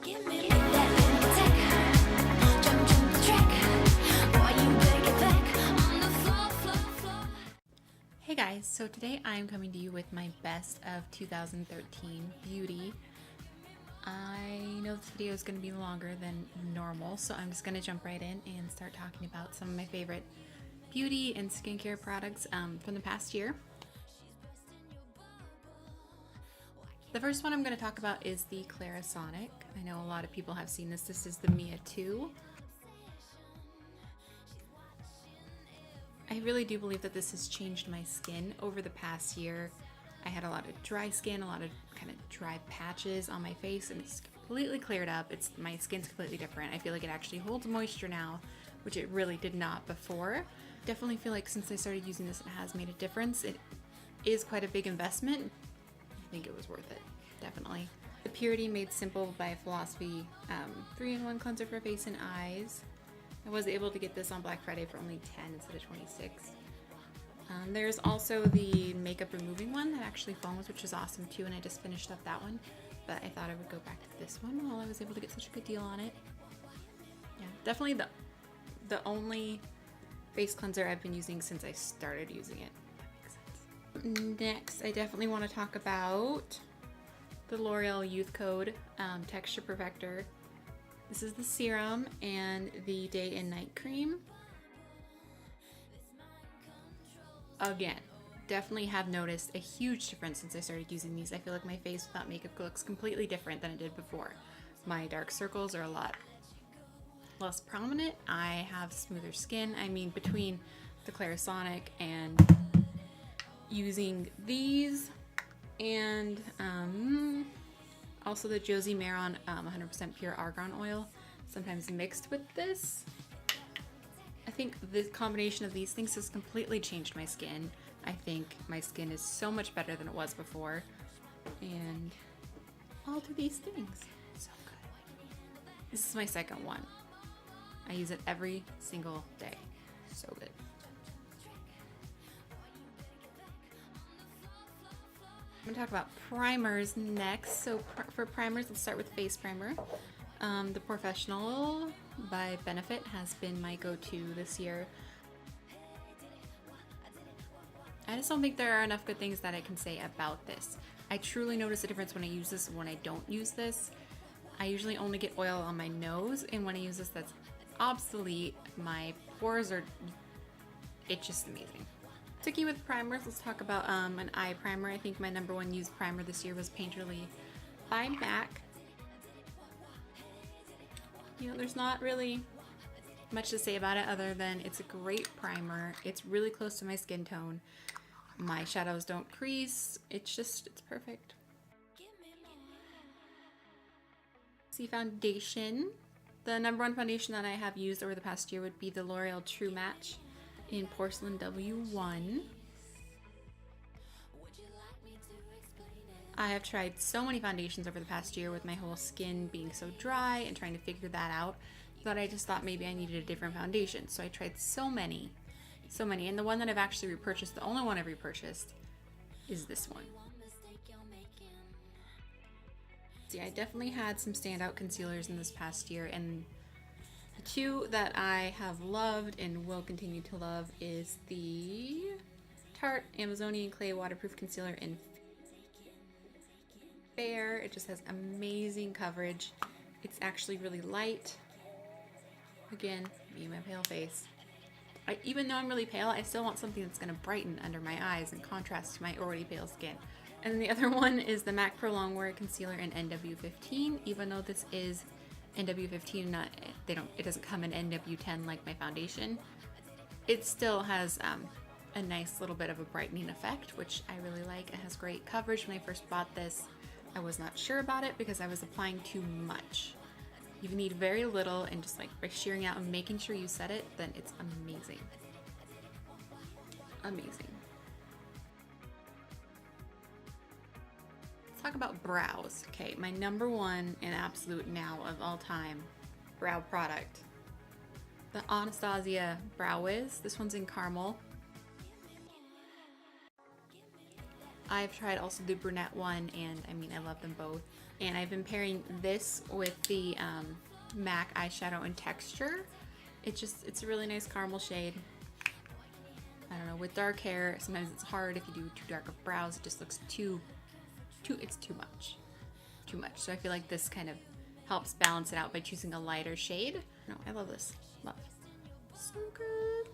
Hey guys, so today I'm coming to you with my best of 2013 beauty. I know this video is going to be longer than normal, so I'm just going to jump right in and start talking about some of my favorite beauty and skincare products from the past year. The first one I'm going to talk about is the Clarisonic. I know a lot of people have seen this. This is the Mia 2. I really do believe that this has changed my skin over the past year. I had a lot of dry skin, a lot of kind of dry patches on my face, and it's completely cleared up. My skin's completely different. I feel like it actually holds moisture now, which it really did not before. Definitely feel like since I started using this, it has made a difference. It is quite a big investment. I think it was worth it, definitely. The Purity Made Simple by Philosophy 3-in-1 cleanser for face and eyes. I was able to get this on Black Friday for only $10 instead of $26. There's also the makeup removing one that actually foams, which is awesome too, and I just finished up that one, but I thought I would go back to this one while I was able to get such a good deal on it. Yeah, definitely the only face cleanser I've been using since I started using it. That makes sense. Next, I definitely want to talk about the L'Oreal Youth Code Texture Perfector. This is the serum and the day and night cream. Again, definitely have noticed a huge difference since I started using these. I feel like my face without makeup looks completely different than it did before. My dark circles are a lot less prominent. I have smoother skin. I mean, between the Clarisonic and using these and also the Josie Maran 100% pure argan oil, sometimes mixed with this. I think the combination of these things has completely changed my skin. I think my skin is so much better than it was before. And all do these things. So good. This is my second one. I use it every single day. So good. I'm gonna talk about primers next. So for primers, let's start with face primer. The POREfessional by Benefit has been my go-to this year. I just don't think there are enough good things that I can say about this. I truly notice a difference when I use this and when I don't use this. I usually only get oil on my nose, and when I use this, that's obsolete. My pores are, it's just amazing. Sticking with primers, let's talk about an eye primer. I think my #1 used primer this year was Painterly by MAC. You know, there's not really much to say about it other than it's a great primer. It's really close to my skin tone. My shadows don't crease. It's perfect. See, foundation. The #1 foundation that I have used over the past year would be the L'Oreal True Match in Porcelain W1. I have tried so many foundations over the past year with my whole skin being so dry and trying to figure that out that I just thought maybe I needed a different foundation. So I tried so many. And the one that I've actually repurchased, the only one I've repurchased, is this one. See, I definitely had some standout concealers in this past year, and the two that I have loved and will continue to love is the Tarte Amazonian Clay Waterproof Concealer in Fair. It just has amazing coverage. It's actually really light. Again, me and my pale face. Even though I'm really pale, I still want something that's going to brighten under my eyes in contrast to my already pale skin. And then the other one is the MAC Prolongwear Concealer in NW15. Even though this is NW15, it doesn't come in NW10 like my foundation. It still has a nice little bit of a brightening effect, which I really like. It has great coverage. When I first bought this, I was not sure about it because I was applying too much. You need very little, and just like by shearing out and making sure you set it, then it's amazing. Amazing. Let's talk about brows. Okay, my #1 and absolute now of all time brow product. The Anastasia Brow Wiz. This one's in caramel. I've tried also the brunette one, and I mean, I love them both. And I've been pairing this with the MAC eyeshadow in Texture. It's a really nice caramel shade. I don't know, with dark hair, sometimes it's hard if you do too dark of brows. It just looks it's too much. So I feel like this kind of helps balance it out by choosing a lighter shade. No, I love this. Love. So good.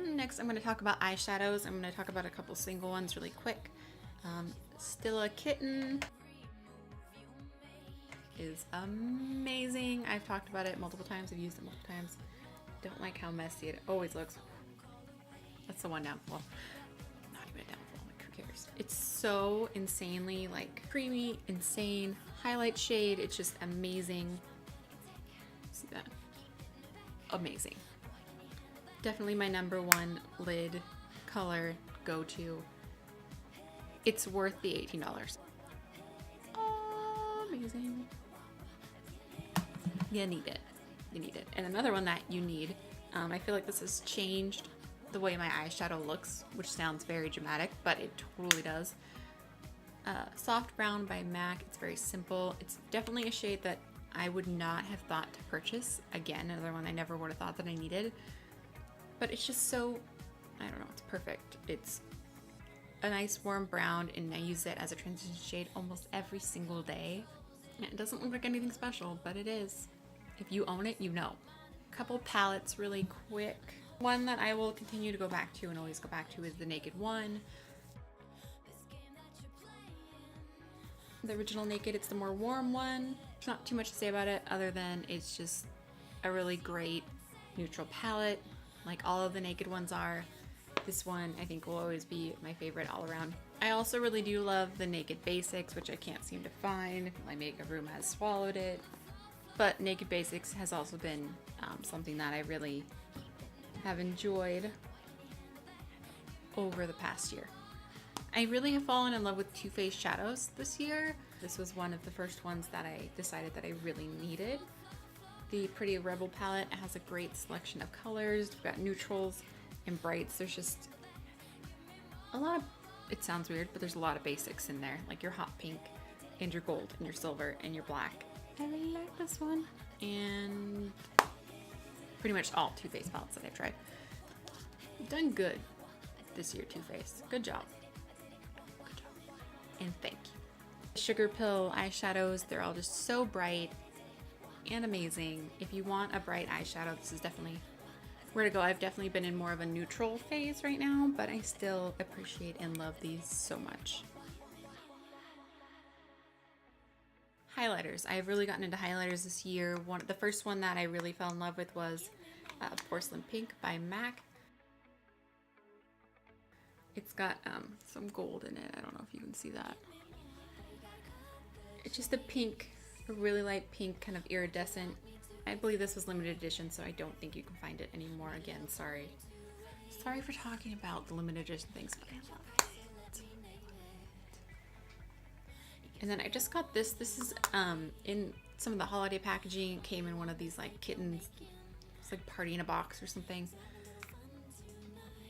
Next, I'm going to talk about eyeshadows. I'm going to talk about a couple single ones really quick. Stila Kitten is amazing. I've talked about it multiple times. I've used it multiple times. Don't like how messy it always looks. That's the one downfall. Not even a downfall. Like, who cares? It's so insanely like creamy, insane highlight shade. It's just amazing. See that? Amazing. Definitely my #1 lid color go-to. It's worth the $18. Amazing. You need it. You need it. And another one that you need, I feel like this has changed the way my eyeshadow looks, which sounds very dramatic, but it totally does. Soft Brown by MAC. It's very simple. It's definitely a shade that I would not have thought to purchase. Again, another one I never would have thought that I needed. But it's just so, I don't know, it's perfect. It's a nice warm brown, and I use it as a transition shade almost every single day. And it doesn't look like anything special, but it is. If you own it, you know. Couple palettes really quick. One that I will continue to go back to and always go back to is the Naked One. The original Naked, it's the more warm one. There's not too much to say about it other than it's just a really great neutral palette, like all of the Naked ones are. This one I think will always be my favorite all around. I also really do love the Naked Basics, which I can't seem to find. My makeup room has swallowed it. But Naked Basics has also been something that I really have enjoyed over the past year. I really have fallen in love with Too Faced shadows this year. This was one of the first ones that I decided that I really needed. The Pretty Rebel palette has a great selection of colors. We've got neutrals and brights. There's just a lot of, it sounds weird, but there's a lot of basics in there, like your hot pink and your gold and your silver and your black. I really like this one. And pretty much all Too Faced palettes that I've tried. You've done good this year, Too Faced. Good job. Good job. And thank you. Sugar Pill eyeshadows, they're all just so bright and amazing. If you want a bright eyeshadow, this is definitely where to go. I've definitely been in more of a neutral phase right now, but I still appreciate and love these so much. Highlighters. I've really gotten into highlighters this year. The first one that I really fell in love with was Porcelain Pink by MAC. It's got some gold in it. I don't know if you can see that. It's just a pink, a really light pink, kind of iridescent. I believe this was limited edition, so I don't think you can find it anymore. Again, sorry. Sorry for talking about the limited edition things, but I love it. And then I just got this. This is in some of the holiday packaging. It came in one of these like kittens. It's like Party in a Box or something.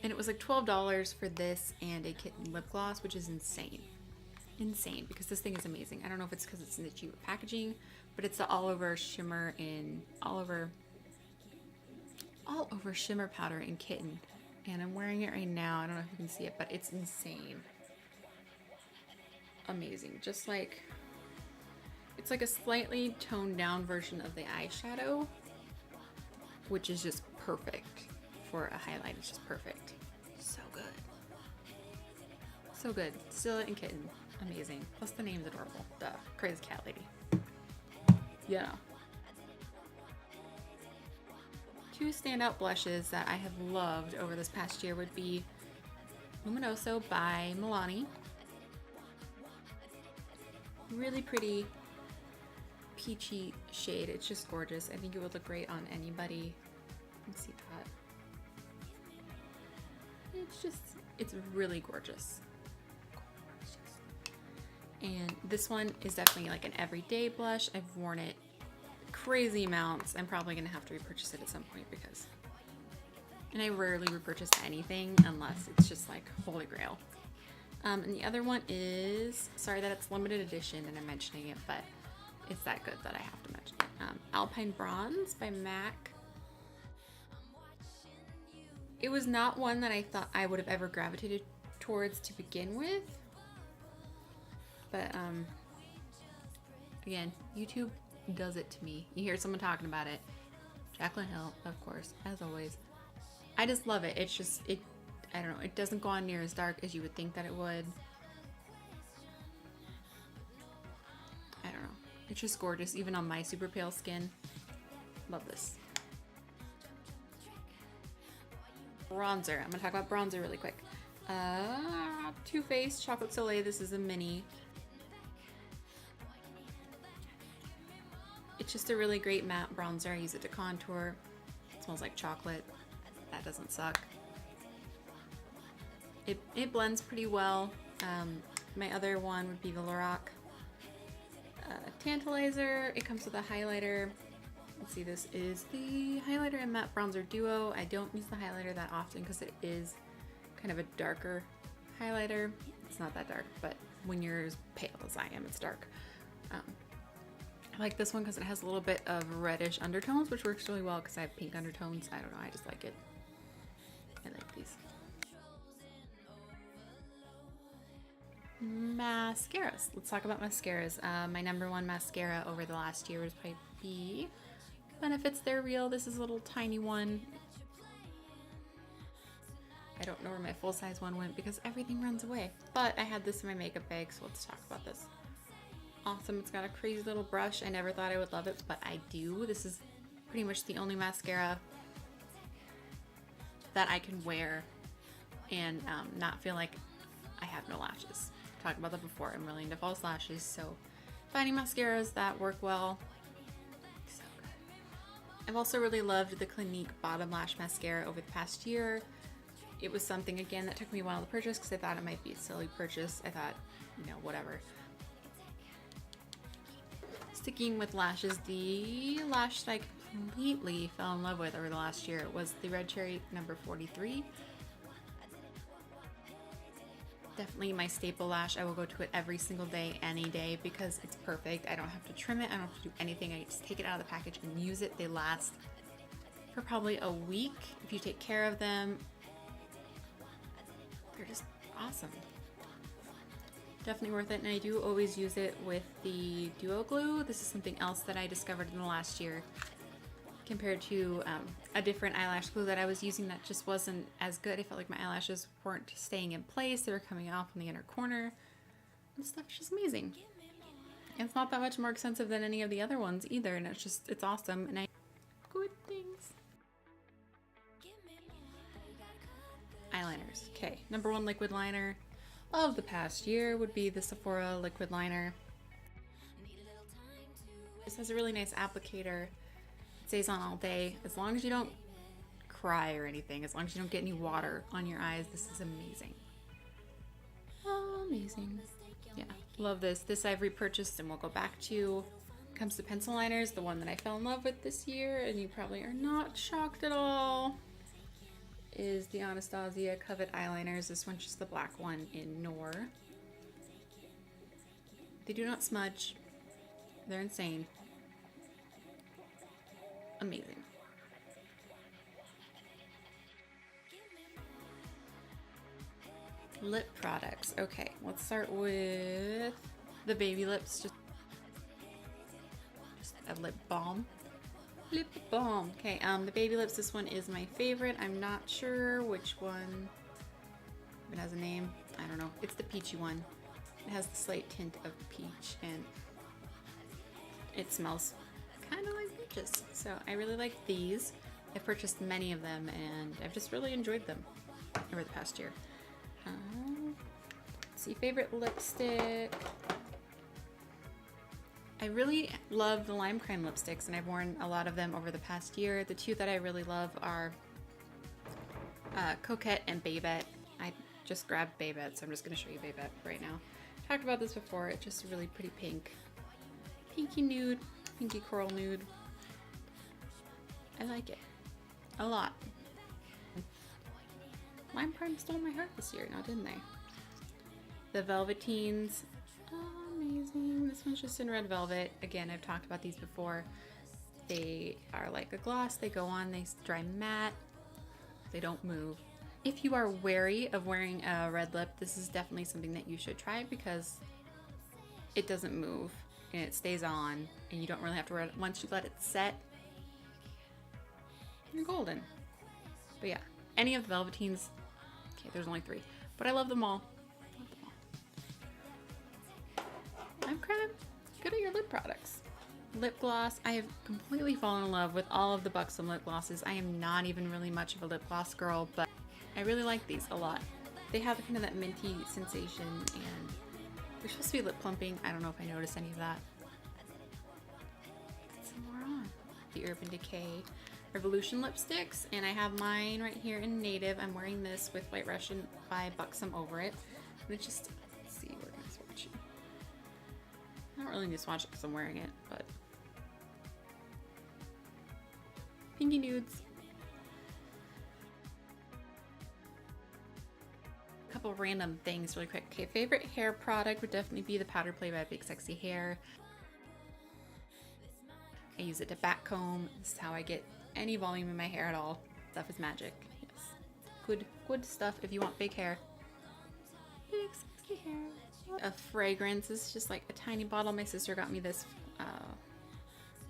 And it was like $12 for this and a kitten lip gloss, which is insane. Insane, because this thing is amazing. I don't know if it's because it's in the cheaper packaging, but it's the all over shimmer shimmer powder in Kitten. And I'm wearing it right now. I don't know if you can see it, but it's insane. Amazing. Just like, it's like a slightly toned down version of the eyeshadow, which is just perfect for a highlight. It's just perfect. So good. So good. Stila and Kitten. Amazing. Plus the name's adorable. The crazy cat lady. Yeah. Two standout blushes that I have loved over this past year would be Lumonoso by Milani. Really pretty peachy shade. It's just gorgeous. I think it would look great on anybody. You can see that. It's really gorgeous. And this one is definitely like an everyday blush. I've worn it crazy amounts. I'm probably gonna have to repurchase it at some point because, and I rarely repurchase anything unless it's just like holy grail. And the other one is, sorry that it's limited edition and I'm mentioning it, but it's that good that I have to mention it. Alpine Bronze by MAC. It was not one that I thought I would have ever gravitated towards to begin with. But again, YouTube does it to me. You hear someone talking about it. Jaclyn Hill, of course, as always. I just love it. It's just, I don't know, it doesn't go on near as dark as you would think that it would. I don't know. It's just gorgeous, even on my super pale skin. Love this. Bronzer. I'm gonna talk about bronzer really quick. Too Faced Chocolate Soleil. This is a mini. It's just a really great matte bronzer. I use it to contour. It smells like chocolate. That doesn't suck. It blends pretty well. My other one would be the Lorac Tantalizer. It comes with a highlighter. Let's see, this is the highlighter and matte bronzer duo. I don't use the highlighter that often because it is kind of a darker highlighter. It's not that dark, but when you're as pale as I am, it's dark. I like this one because it has a little bit of reddish undertones, which works really well because I have pink undertones. I don't know, I just like it. I like these. Mascaras. Let's talk about mascaras. My number one mascara over the last year would probably be Benefits They're Real. This is a little tiny one. I don't know where my full-size one went because everything runs away. But I had this in my makeup bag, so let's talk about this. Awesome. It's got a crazy little brush. I never thought I would love it, but I do. This is pretty much the only mascara that I can wear and not feel like I have no lashes. Talked about that before. I'm really into false lashes, so finding mascaras that work well. So good. I've also really loved the Clinique Bottom Lash Mascara over the past year. It was something, again, that took me a while to purchase because I thought it might be a silly purchase. I thought, you know, whatever. Sticking with lashes, the lash that I completely fell in love with over the last year was the Red Cherry number 43. Definitely my staple lash. I will go to it every single day, any day, because it's perfect. I don't have to trim it. I don't have to do anything. I just take it out of the package and use it. They last for probably a week if you take care of them. They're just awesome. Definitely worth it, and I do always use it with the Duo Glue. This is something else that I discovered in the last year compared to a different eyelash glue that I was using that just wasn't as good. I felt like my eyelashes weren't staying in place. They were coming off in the inner corner. This stuff's just amazing. And it's not that much more expensive than any of the other ones either, and it's awesome. And I good things. Eyeliners. Okay, number one liquid liner of the past year would be the Sephora liquid liner. This has a really nice applicator. It stays on all day. As long as you don't cry or anything, as long as you don't get any water on your eyes, this is amazing. Amazing. Yeah, love this. This I've repurchased and will go back to. Comes to pencil liners, the one that I fell in love with this year, and you probably are not shocked at all, is the Anastasia Covet eyeliners. This one's just the black one in Noir. They do not smudge. They're insane. Amazing. Lip products. Okay, let's start with the baby lips. Just a lip balm. Lip balm. Okay, the baby lips, this one is my favorite. I'm not sure which one. It has a name. I don't know. It's the peachy one. It has the slight tint of peach and it smells kind of like peaches. So I really like these. I've purchased many of them and I've just really enjoyed them over the past year. Let's see, favorite lipstick. I really love the lime crime lipsticks and I've worn a lot of them over the past year. The two that I really love are Coquette and Babette. I just grabbed Babette, so I'm just going to show you Babette right now. Talked about this before. It's just a really pretty pink. Pinky nude, pinky coral nude. I like it a lot. Lime Crime stole my heart this year now, didn't they? The Velveteens, amazing. This one's just in red velvet. Again, I've talked about these before. They are like a gloss. They go on, they dry matte. They don't move. If you are wary of wearing a red lip, this is definitely something that you should try because it doesn't move and it stays on and you don't really have to wear it. Once you let it set, you're golden. But yeah, any of the Velveteens, okay, there's only 3, but I love them all. I'm kind of good at your lip products. Lip gloss, I have completely fallen in love with all of the Buxom lip glosses. I am not even really much of a lip gloss girl, but I really like these a lot. They have kind of that minty sensation and they're supposed to be lip plumping. I don't know if I noticed any of that. Put some more on. The Urban Decay Revolution lipsticks, and I have mine right here in Native. I'm wearing this with White Russian by Buxom over it. And it's just, let's see, we're gonna swatch it. I don't really need to swatch it because I'm wearing it, but Pinky Nudes. A couple random things really quick. Okay, favorite hair product would definitely be the Powder Play by Big Sexy Hair. I use it to back comb. This is how I get any volume in my hair at all. Stuff is magic. Yes. Good stuff if you want big hair. Big sexy hair. A fragrance. This is just like a tiny bottle. My sister got me this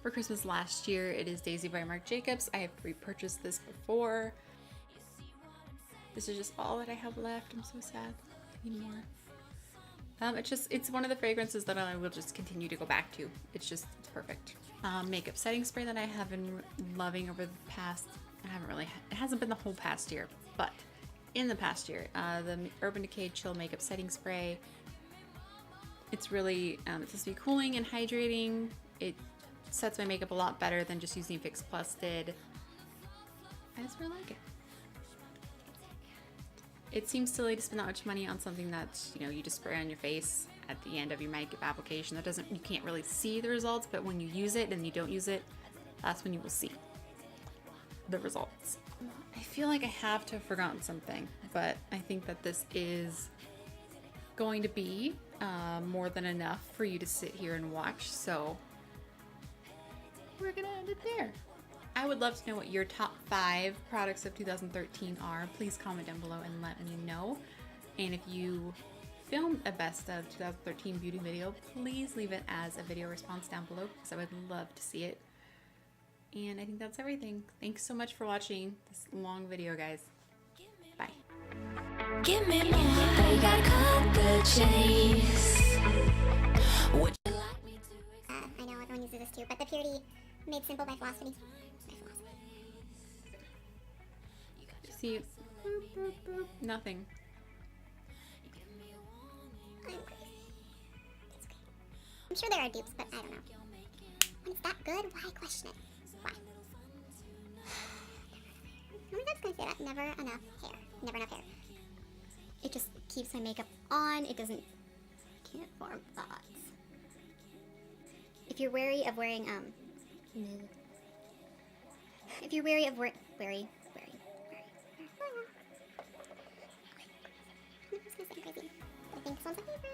for Christmas last year. It is Daisy by Marc Jacobs. I have repurchased this before. This is just all that I have left. I'm so sad. I need more. It's one of the fragrances that I will just continue to go back to. It's perfect. Makeup setting spray that I have been loving over the past, it hasn't been the whole past year, but in the past year, the Urban Decay Chill Makeup Setting Spray. It's really, it's supposed to be cooling and hydrating. It sets my makeup a lot better than just using Fix Plus did. I just really like it. It seems silly to spend that much money on something that, you just spray on your face at the end of your makeup application. You can't really see the results, but when you use it and you don't use it, that's when you will see the results. I feel like I have to have forgotten something, but I think that this is going to be more than enough for you to sit here and watch, so we're gonna end it there. I would love to know what your top 5 products of 2013 are. Please comment down below and let me know. And if you filmed a best of 2013 beauty video, please leave it as a video response down below because I would love to see it. And I think that's everything. Thanks so much for watching this long video, guys. Bye. Give me more. I gotta cut the chase. Would you like me to? I know everyone uses this too, but the Purity Made Simple by Philosophy. See, boop, boop, boop. Nothing. I'm crazy. It's okay. I'm sure there are dupes, but I don't know. When it's that good, why question it? Why? How many times can I say that? Never enough hair. Never enough hair. It just keeps my makeup on. It doesn't. Can't form thoughts. If you're wary of wearing if you're wary of wary. I think this one's my favorite.